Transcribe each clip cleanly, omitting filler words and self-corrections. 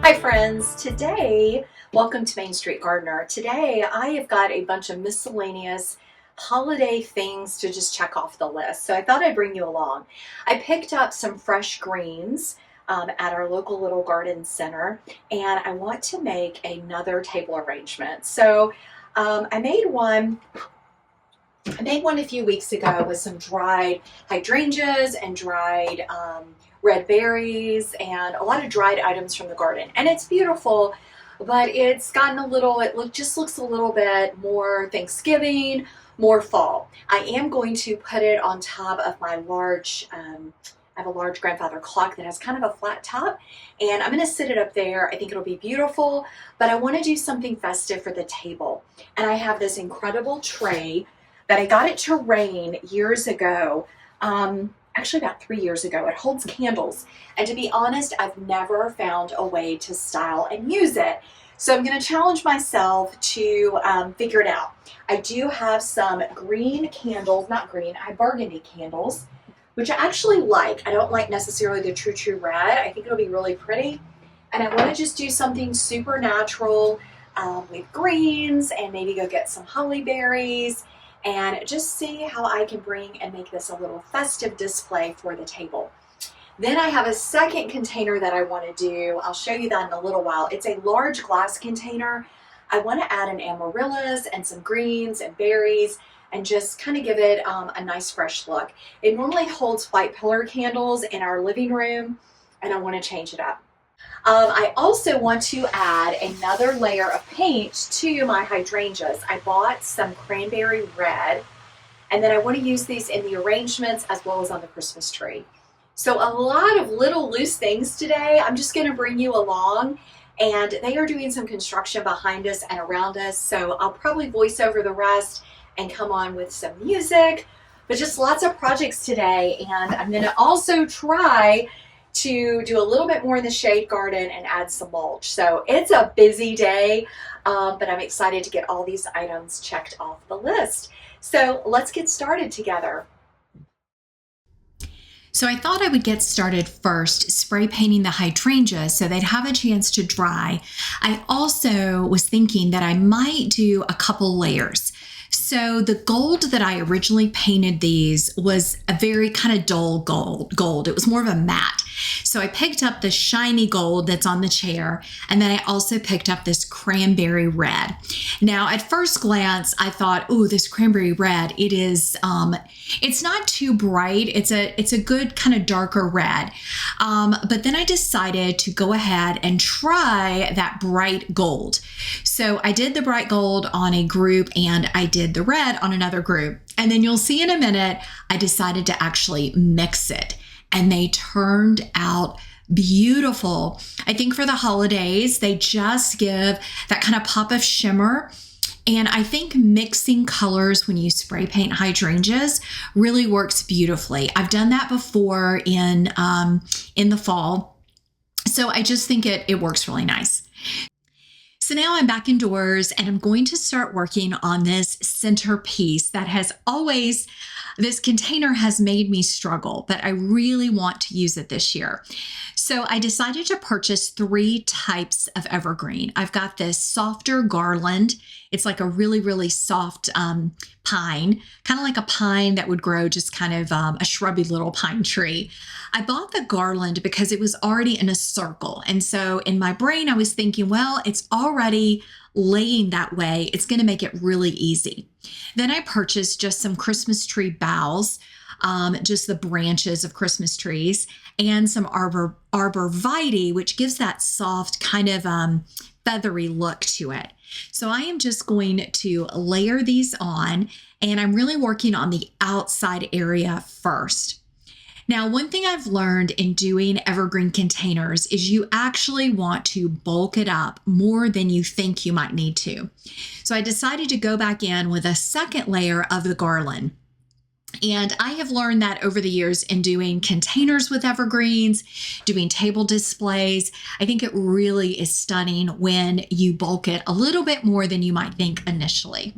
Hi friends, welcome to Main Street Gardener. Today I have got a bunch of miscellaneous holiday things to just check off the list. So I thought I'd bring you along. I picked up some fresh greens at our local little garden center, and I want to make another table arrangement. So I made one a few weeks ago with some dried hydrangeas and dried red berries and a lot of dried items from the garden. And it's beautiful, but it's gotten just looks a little bit more Thanksgiving, more fall. I am going to put it on top of my large, I have a large grandfather clock that has kind of a flat top, and I'm going to sit it up there. I think it'll be beautiful, but I want to do something festive for the table. And I have this incredible tray that I got it to rain years ago, actually about 3 years ago. It holds candles, and to be honest, I've never found a way to style and use it. So I'm going to challenge myself to figure it out. I do have some green candles, I have burgundy candles, which I actually like. I don't like necessarily the true red. I think it'll be really pretty. And I want to just do something super natural with greens, and maybe go get some holly berries and just see how I can bring and make this a little festive display for the table. Then I have a second container that I want to do. I'll show you that in a little while. It's a large glass container. I want to add an amaryllis and some greens and berries and just kind of give it a nice fresh look. It normally holds white pillar candles in our living room, and I want to change it up. I also want to add another layer of paint to my hydrangeas. I bought some cranberry red, and then I want to use these in the arrangements as well as on the Christmas tree. So a lot of little loose things today. I'm just going to bring you along, and they are doing some construction behind us and around us, so I'll probably voice over the rest and come on with some music, but just lots of projects today. And I'm going to also try to do a little bit more in the shade garden and add some mulch. So it's a busy day, but I'm excited to get all these items checked off the list. So let's get started together. So I thought I would get started first spray painting the hydrangeas so they'd have a chance to dry. I also was thinking that I might do a couple layers. So the gold that I originally painted these was a very kind of dull gold. It was more of a matte. So I picked up the shiny gold that's on the chair, and then I also picked up this cranberry red. Now, at first glance, I thought, oh, this cranberry red, it's not too bright. It's a good kind of darker red. But then I decided to go ahead and try that bright gold. So I did the bright gold on a group, and I did the red on another group. And then you'll see in a minute, I decided to actually mix it, and they turned out beautiful. I think for the holidays, they just give that kind of pop of shimmer. And I think mixing colors when you spray paint hydrangeas really works beautifully. I've done that before in the fall. So I just think it works really nice. So now I'm back indoors, and I'm going to start working on this centerpiece this container has made me struggle, but I really want to use it this year. So I decided to purchase 3 types of evergreen. I've got this softer garland. It's like a really, really soft pine, kind of like a pine that would grow just kind of a shrubby little pine tree. I bought the garland because it was already in a circle. And so in my brain, I was thinking, well, it's already laying that way. It's going to make it really easy. Then I purchased just some Christmas tree boughs, just the branches of Christmas trees, and some arborvitae, which gives that soft kind of feathery look to it. So I am just going to layer these on, and I'm really working on the outside area first. Now, one thing I've learned in doing evergreen containers is you actually want to bulk it up more than you think you might need to. So I decided to go back in with a second layer of the garland. And I have learned that over the years in doing containers with evergreens, doing table displays, I think it really is stunning when you bulk it a little bit more than you might think initially.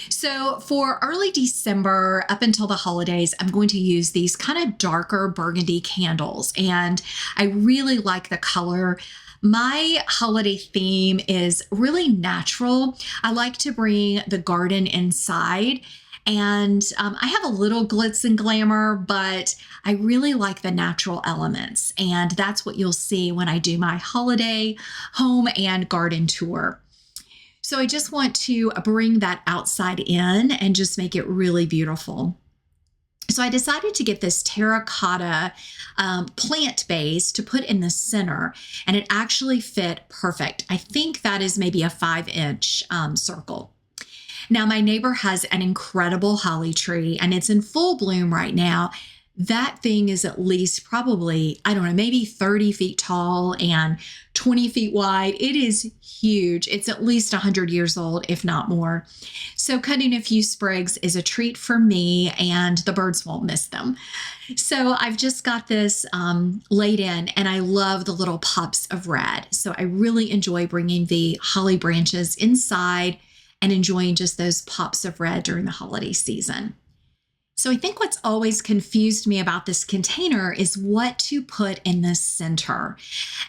So for early December up until the holidays, I'm going to use these kind of darker burgundy candles, and I really like the color. My holiday theme is really natural. I like to bring the garden inside. And I have a little glitz and glamour, but I really like the natural elements. And that's what you'll see when I do my holiday home and garden tour. So I just want to bring that outside in and just make it really beautiful. So I decided to get this terracotta plant base to put in the center, and it actually fit perfect. I think that is maybe a 5-inch circle. Now, my neighbor has an incredible holly tree, and it's in full bloom right now. That thing is at least probably, I don't know, maybe 30 feet tall and 20 feet wide. It is huge. It's at least 100 years old, if not more. So cutting a few sprigs is a treat for me, and the birds won't miss them. So I've just got this laid in, and I love the little pops of red. So I really enjoy bringing the holly branches inside and enjoying just those pops of red during the holiday season. So I think what's always confused me about this container is what to put in the center.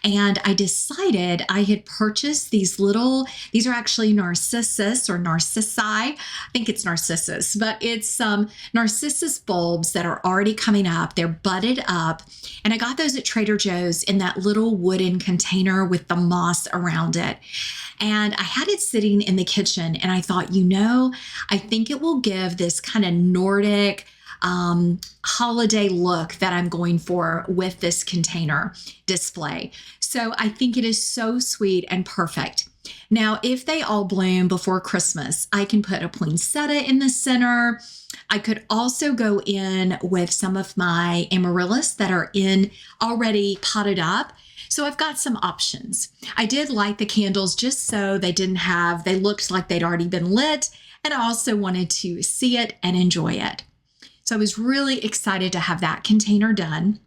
And I decided I had purchased these are actually narcissus or narcissi. I think it's narcissus, but it's some narcissus bulbs that are already coming up. They're budded up. And I got those at Trader Joe's in that little wooden container with the moss around it. And I had it sitting in the kitchen, and I thought, I think it will give this kind of Nordic holiday look that I'm going for with this container display. So I think it is so sweet and perfect. Now, if they all bloom before Christmas, I can put a poinsettia in the center. I could also go in with some of my amaryllis that are already potted up. So I've got some options. I did light the candles just so they looked like they'd already been lit, and I also wanted to see it and enjoy it. So I was really excited to have that container done.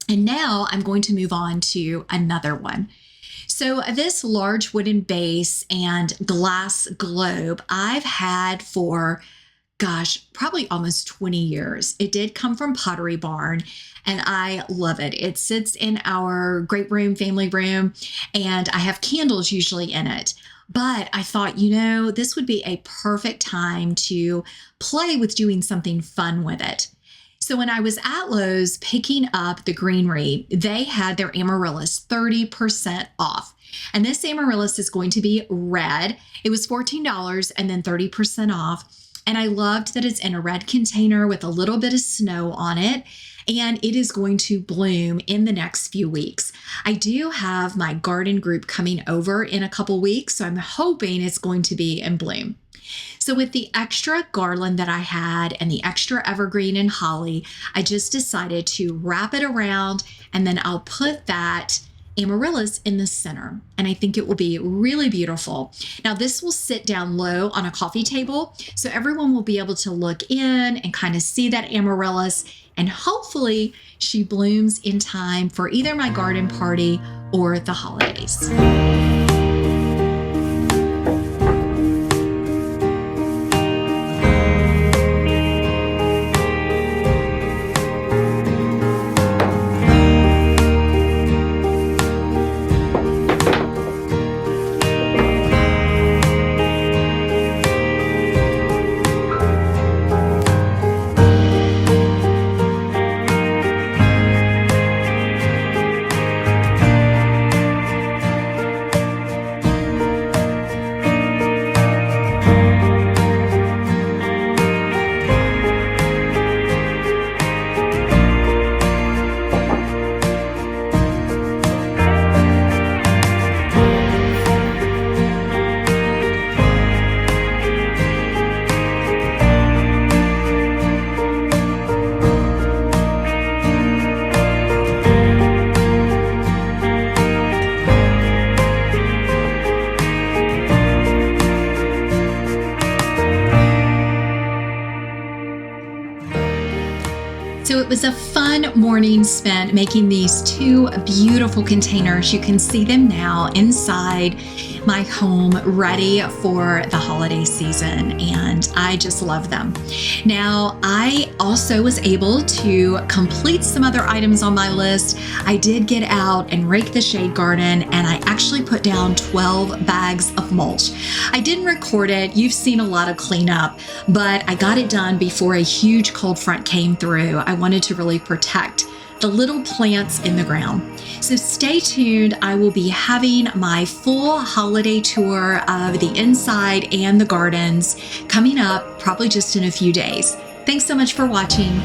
And now I'm going to move on to another one. So this large wooden base and glass globe I've had for probably almost 20 years. It did come from Pottery Barn, and I love it. It sits in our great room, family room, and I have candles usually in it. But I thought, this would be a perfect time to play with doing something fun with it. So when I was at Lowe's picking up the greenery, they had their amaryllis 30% off. And this amaryllis is going to be red. It was $14 and then 30% off. And I loved that it's in a red container with a little bit of snow on it. And it is going to bloom in the next few weeks. I do have my garden group coming over in a couple weeks, so I'm hoping it's going to be in bloom. So with the extra garland that I had and the extra evergreen and holly, I just decided to wrap it around, and then I'll put that amaryllis in the center, and I think it will be really beautiful. Now this will sit down low on a coffee table, so everyone will be able to look in and kind of see that amaryllis, and hopefully she blooms in time for either my garden party or the holidays. So it was a fun morning spent making these two beautiful containers. You can see them now inside. my home ready for the holiday season, and I just love them. Now, I also was able to complete some other items on my list. I did get out and rake the shade garden, and I actually put down 12 bags of mulch. I didn't record it. You've seen a lot of cleanup, but I got it done before a huge cold front came through. I wanted to really protect the little plants in the ground. So stay tuned. I will be having my full holiday tour of the inside and the gardens coming up probably just in a few days. Thanks so much for watching.